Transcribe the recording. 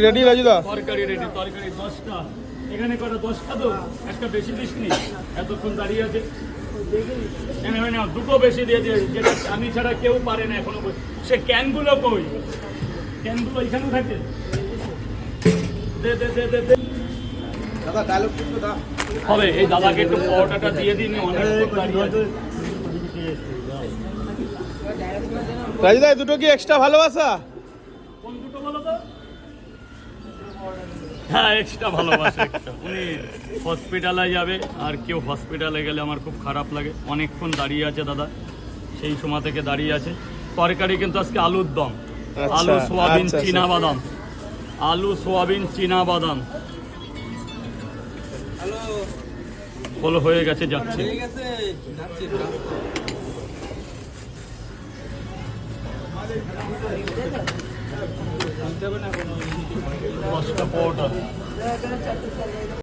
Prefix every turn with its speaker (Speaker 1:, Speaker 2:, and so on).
Speaker 1: Ready রাজুদা?
Speaker 2: তরকারি ready, তরকারি 10টা। এখানে কটা 10টা তো, একটা বেশি দিসনি, এতক্ষণ দাঁড়িয়ে আছে। দুটো বেশি দিয়ে দিয়েছি, যেটা আমি ছাড়া কেউ পারে না এখনো। সে ক্যানগুলো কই? ক্যানগুলো এখানে থাকে। দে দে দে দে দে।
Speaker 1: দাদা ডায়লগ কিন্তু দাও।
Speaker 2: হবে, এই দাদাকে একটু পরোটাটা দিয়ে দিন, অনেক দাঁড়িয়ে আছে।
Speaker 1: রাজুদা দুটো কি এক্সট্রা ভালোবাসা?
Speaker 2: কোন দুটো বলো তো? হ্যাঁ, এক্সট্রা ভালোবাসা একটা। উনি হসপিটালে যাবে, আর কেউ হসপিটালে গেলে আমার খুব খারাপ লাগে। অনেকক্ষণ দাঁড়িয়ে আছে দাদা, সেই সময় থেকে দাঁড়িয়ে আছে। তরকারি কিন্তু আজকে আলুর দম, আলু সোয়াবিন চীনা বাদাম, আলু সোয়াবিন চীনা বাদাম। হলো, হয়ে গেছে, যাচ্ছে। 10টা পরোটা।